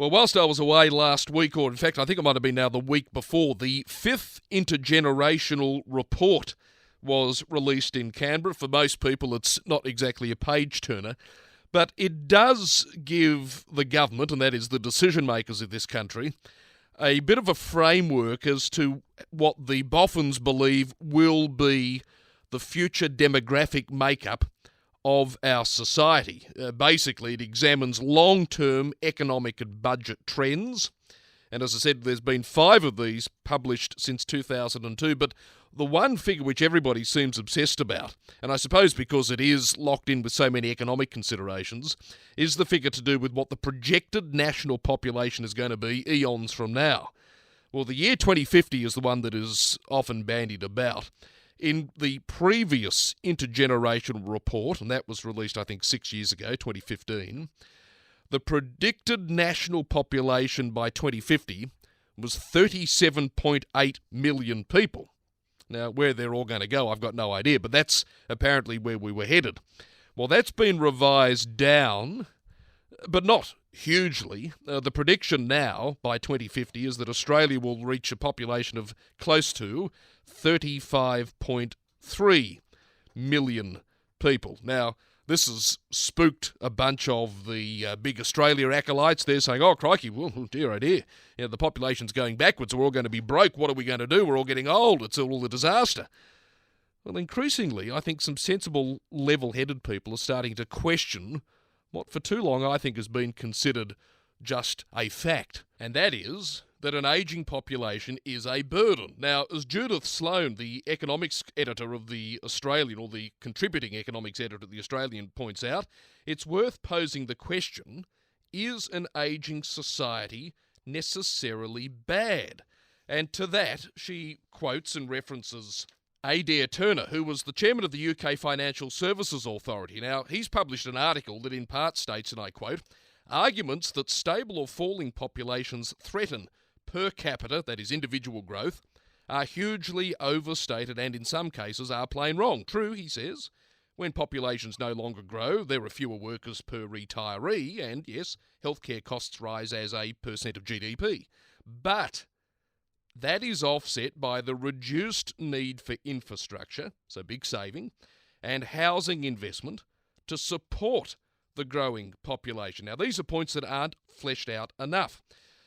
Well, whilst I was away last week, or in fact, I think it might have been now the week before, the fifth intergenerational report was released in Canberra. For most people, it's not exactly a page-turner, but it does give the government, and that is the decision-makers of this country, a bit of a framework as to what the boffins believe will be the future demographic makeup of our society. Basically, it examines long-term economic and budget trends. And as I said, there's been 5 of these published since 2002. But the one figure which everybody seems obsessed about, and I suppose because it is locked in with so many economic considerations, is the figure to do with what the projected national population is going to be eons from now. Well, the year 2050 is the one that is often bandied about. In the previous intergenerational report, and that was released, I think, 6 years ago, 2015, the predicted national population by 2050 was 37.8 million people. Now, where they're all going to go, I've got no idea, but that's apparently where we were headed. Well, that's been revised down, but not hugely. The prediction now, by 2050, is that Australia will reach a population of close to 35.3 million people. Now, this has spooked a bunch of the big Australia acolytes. They're saying, oh, crikey, well, dear, oh dear. You know, the population's going backwards. We're all going to be broke. What are we going to do? We're all getting old. It's all a disaster. Well, increasingly, I think some sensible, level-headed people are starting to question what for too long I think has been considered just a fact, and that is that an ageing population is a burden. Now, as Judith Sloan, the economics editor of the Australian, or the contributing economics editor of the Australian, points out, it's worth posing the question, is an ageing society necessarily bad? And to that, she quotes and references Adair Turner, who was the chairman of the UK Financial Services Authority. Now, he's published an article that in part states, and I quote, arguments that stable or falling populations threaten per capita, that is individual growth, are hugely overstated and in some cases are plain wrong. True, he says, when populations no longer grow, there are fewer workers per retiree, and yes, healthcare costs rise as a percent of GDP. But that is offset by the reduced need for infrastructure, so big saving, and housing investment to support the growing population. Now, these are points that aren't fleshed out enough.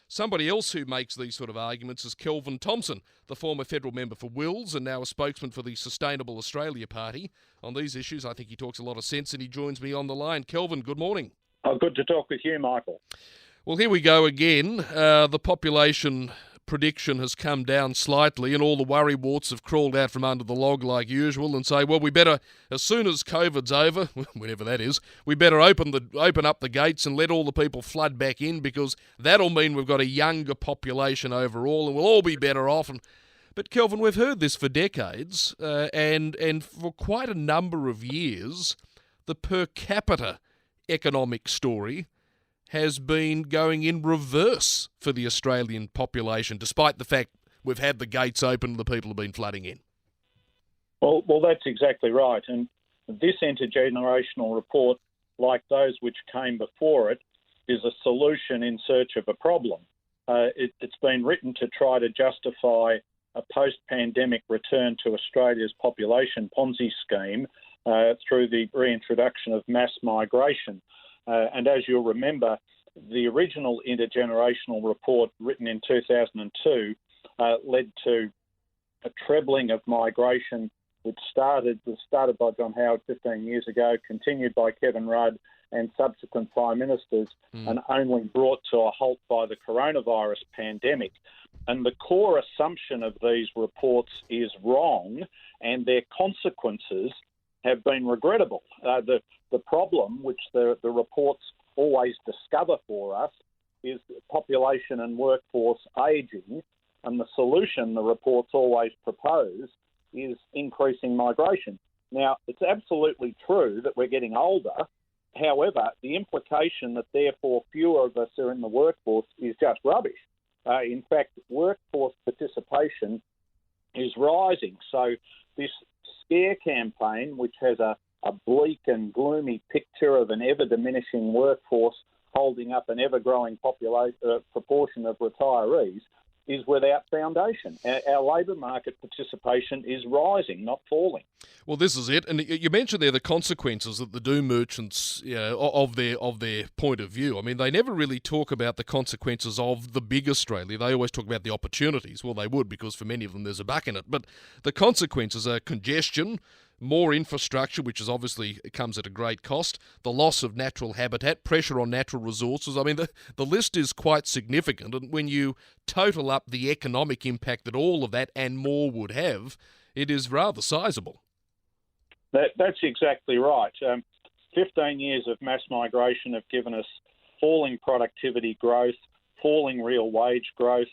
Somebody else who makes these sort of arguments is Kelvin Thompson, the former federal member for Wills and now a spokesman for the Sustainable Australia Party. On these issues, I think he talks a lot of sense, and he joins me on the line. Kelvin, good morning. Oh, good to talk with you, Michael. Well, here we go again. The population prediction has come down slightly, and all the worrywarts have crawled out from under the log like usual and say, well, we better, as soon as COVID's over, whenever that is, we better open up the gates and let all the people flood back in, because that'll mean we've got a younger population overall and we'll all be better off. But Kelvin, we've heard this for decades, and for quite a number of years, the per capita economic story has been going in reverse for the Australian population, despite the fact we've had the gates open and the people have been flooding in. Well, that's exactly right. And this intergenerational report, like those which came before it, is a solution in search of a problem. It's been written to try to justify a post-pandemic return to Australia's population Ponzi scheme through the reintroduction of mass migration. And as you'll remember, the original intergenerational report written in 2002 led to a trebling of migration, which was started by John Howard 15 years ago, continued by Kevin Rudd and subsequent prime ministers, and only brought to a halt by the coronavirus pandemic. And the core assumption of these reports is wrong, and their consequences have been regrettable. The problem, which the reports always discover for us, is population and workforce ageing, and the solution the reports always propose is increasing migration. Now, it's absolutely true that we're getting older. However, the implication that therefore fewer of us are in the workforce is just rubbish. In fact, workforce participation is rising. So this scare campaign, which has a bleak and gloomy picture of an ever-diminishing workforce holding up an ever-growing proportion of retirees is without foundation. Our labour market participation is rising, not falling. Well, this is it, and you mentioned there the consequences that the doom merchants, of their point of view. I mean, they never really talk about the consequences of the big Australia. They always talk about the opportunities. Well, they would, because for many of them there's a buck in it. But the consequences are congestion, more infrastructure, which is obviously comes at a great cost, the loss of natural habitat, pressure on natural resources. I mean, the list is quite significant, and when you total up the economic impact that all of that and more would have, it is rather sizable. That's exactly right. 15 years of mass migration have given us falling productivity growth, falling real wage growth,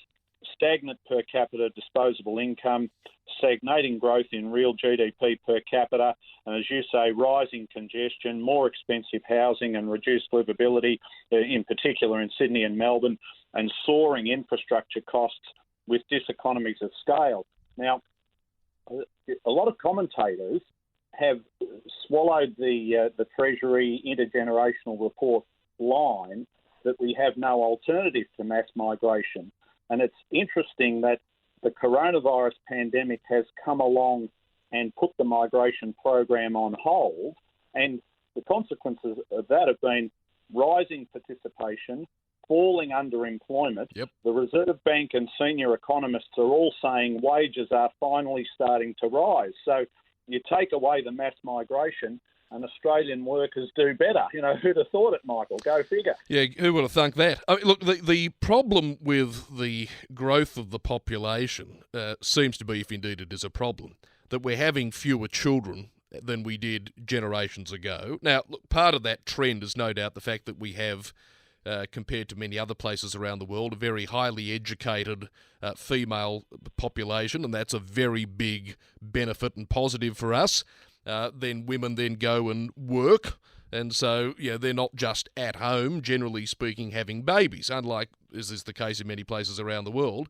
stagnant per capita disposable income, stagnating growth in real GDP per capita, and as you say, rising congestion, more expensive housing and reduced livability, in particular in Sydney and Melbourne, and soaring infrastructure costs with diseconomies of scale. Now, a lot of commentators have swallowed the Treasury intergenerational report line that we have no alternative to mass migration. And it's interesting that the coronavirus pandemic has come along and put the migration program on hold, and the consequences of that have been rising participation, falling underemployment. Yep. The Reserve Bank and senior economists are all saying wages are finally starting to rise. So you take away the mass migration and Australian workers do better. You know, who'd have thought it, Michael? Go figure. Yeah, who would have thunk that? I mean, look, the problem with the growth of the population seems to be, if indeed it is a problem, that we're having fewer children than we did generations ago. Now, look, part of that trend is no doubt the fact that we have, compared to many other places around the world, a very highly educated female population, and that's a very big benefit and positive for us. Then women then go and work, and so they're not just at home, generally speaking, having babies, unlike as is the case in many places around the world.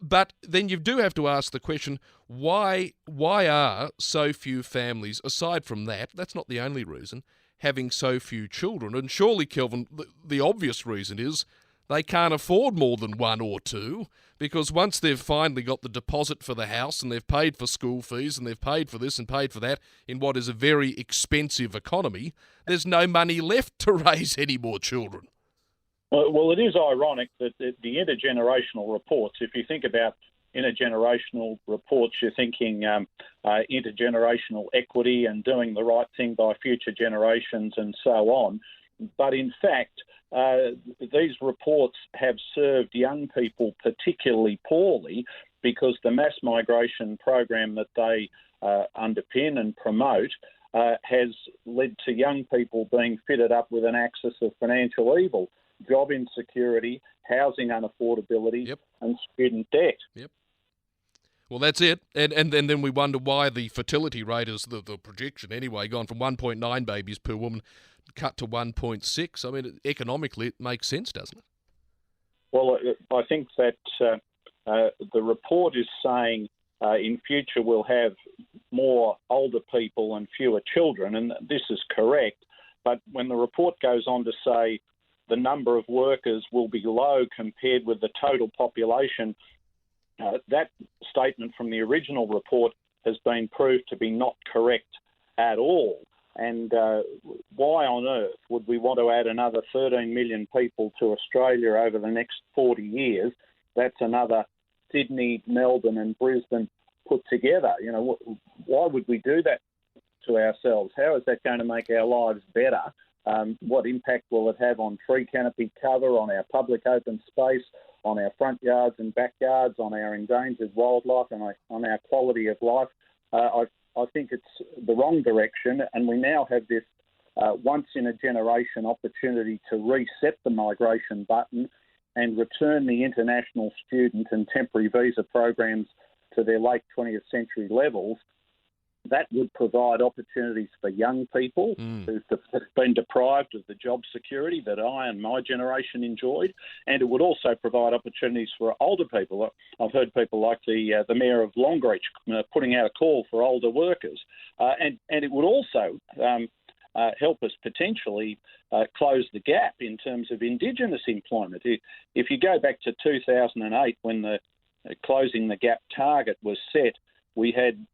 But then you do have to ask the question, why are so few families, aside from that, that's not the only reason, having so few children? And surely, Kelvin, the obvious reason is they can't afford more than one or two, because once they've finally got the deposit for the house and they've paid for school fees and they've paid for this and paid for that in what is a very expensive economy, there's no money left to raise any more children. Well, it is ironic that the intergenerational reports, if you think about intergenerational reports, you're thinking intergenerational equity and doing the right thing by future generations and so on. But in fact, these reports have served young people particularly poorly, because the mass migration program that they underpin and promote has led to young people being fitted up with an axis of financial evil, job insecurity, housing unaffordability, Yep. and student debt. Yep. Well, that's it. And then we wonder why the fertility rate is, the projection anyway, gone from 1.9 babies per woman cut to 1.6. I mean, economically, it makes sense, doesn't it? Well, I think that the report is saying in future we'll have more older people and fewer children, and this is correct. But when the report goes on to say the number of workers will be low compared with the total population, that statement from the original report has been proved to be not correct at all. And why on earth would we want to add another 13 million people to Australia over the next 40 years? That's another Sydney, Melbourne and Brisbane put together. You know, why would we do that to ourselves? How is that going to make our lives better? What impact will it have on tree canopy cover, on our public open space, on our front yards and backyards, on our endangered wildlife and on our quality of life? I think it's the wrong direction, and we now have this once-in-a-generation opportunity to reset the migration button and return the international student and temporary visa programs to their late 20th century levels. That would provide opportunities for young people who've been deprived of the job security that I and my generation enjoyed, and it would also provide opportunities for older people. I've heard people like the Mayor of Longreach putting out a call for older workers, and it would also help us potentially close the gap in terms of Indigenous employment. If you go back to 2008, when the closing the gap target was set, we had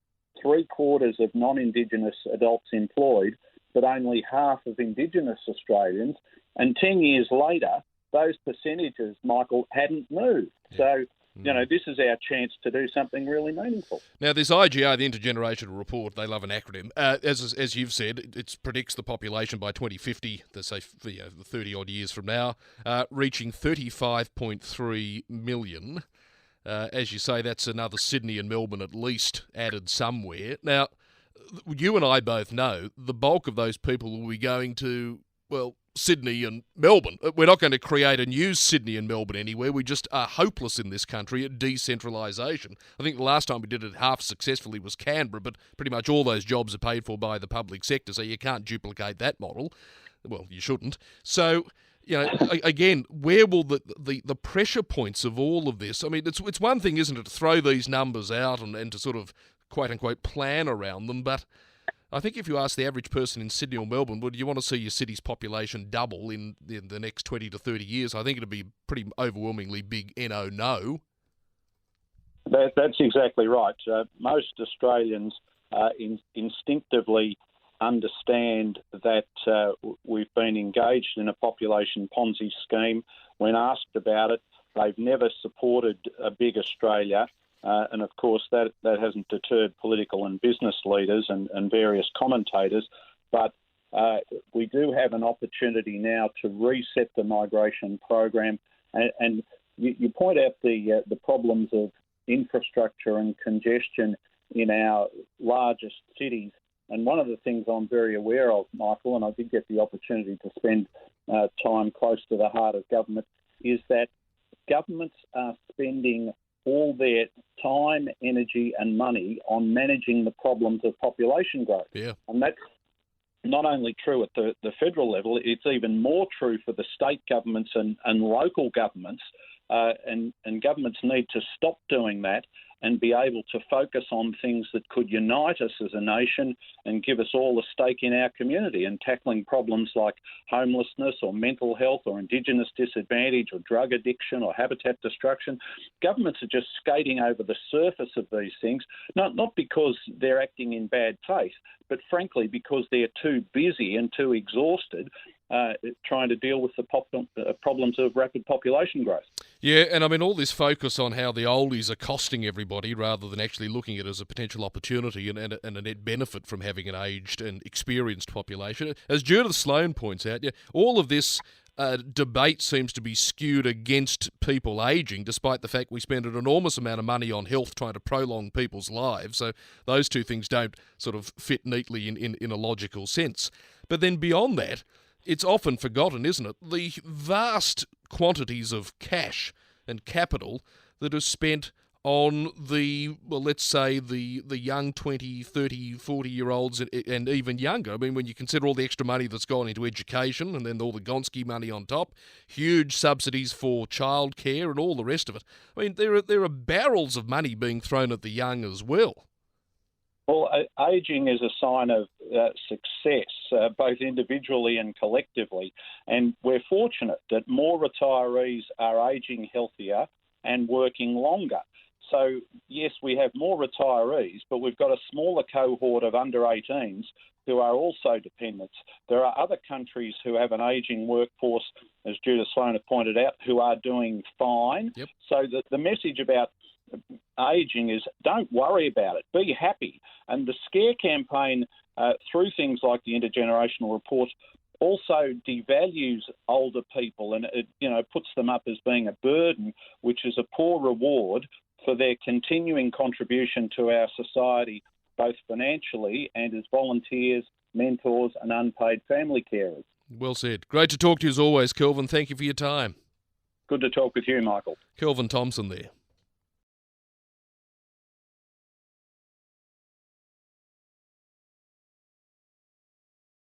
3/4 of non-Indigenous adults employed, but only half of Indigenous Australians. And 10 years later, those percentages, Michael, hadn't moved. So, this is our chance to do something really meaningful. Now, this IGR, the Intergenerational Report, they love an acronym. As you've said, it predicts the population by 2050, let's say 30-odd years from now, reaching 35.3 million. As you say, that's another Sydney and Melbourne at least added somewhere. Now, you and I both know the bulk of those people will be going to, Sydney and Melbourne. We're not going to create a new Sydney and Melbourne anywhere. We just are hopeless in this country at decentralisation. I think the last time we did it half successfully was Canberra, but pretty much all those jobs are paid for by the public sector, so you can't duplicate that model. Well, you shouldn't. So, again, where will the pressure points of all of this? I mean, it's one thing, isn't it, to throw these numbers out and to sort of quote-unquote plan around them, but I think if you ask the average person in Sydney or Melbourne, would you want to see your city's population double in the next 20 to 30 years? I think it'd be pretty overwhelmingly big no. That's exactly right. Most Australians instinctively understand that we've been engaged in a population Ponzi scheme. When asked about it, they've never supported a big Australia. And of course, that hasn't deterred political and business leaders and various commentators. But we do have an opportunity now to reset the migration program. And you point out the problems of infrastructure and congestion in our largest cities. And one of the things I'm very aware of, Michael, and I did get the opportunity to spend time close to the heart of government, is that governments are spending all their time, energy and money on managing the problems of population growth. Yeah. And that's not only true at the federal level, it's even more true for the state governments and local governments. And governments need to stop doing that and be able to focus on things that could unite us as a nation and give us all a stake in our community, and tackling problems like homelessness or mental health or Indigenous disadvantage or drug addiction or habitat destruction. Governments are just skating over the surface of these things, not because they're acting in bad faith, but frankly because they're too busy and too exhausted trying to deal with the problems of rapid population growth. Yeah, and I mean, all this focus on how the oldies are costing everybody rather than actually looking at it as a potential opportunity and a net benefit from having an aged and experienced population. As Judith Sloan points out, all of this debate seems to be skewed against people ageing, despite the fact we spend an enormous amount of money on health trying to prolong people's lives. So those two things don't sort of fit neatly in a logical sense. But then beyond that, it's often forgotten, isn't it, the vast quantities of cash and capital that are spent on let's say the young 20, 30, 40-year-olds and even younger. I mean, when you consider all the extra money that's gone into education and then all the Gonski money on top, huge subsidies for childcare and all the rest of it. I mean, there are barrels of money being thrown at the young as well. Well, ageing is a sign of success, both individually and collectively. And we're fortunate that more retirees are ageing healthier and working longer. So, yes, we have more retirees, but we've got a smaller cohort of under 18s who are also dependents. There are other countries who have an ageing workforce, as Judith Sloan has pointed out, who are doing fine. Yep. So the message about ageing is don't worry about it, be happy. And the scare campaign through things like the Intergenerational Report also devalues older people, and it puts them up as being a burden, which is a poor reward for their continuing contribution to our society, both financially and as volunteers, mentors and unpaid family carers. Well said. Great to talk to you as always, Kelvin. Thank you for your time. Good to talk with you, Michael. Kelvin Thompson there.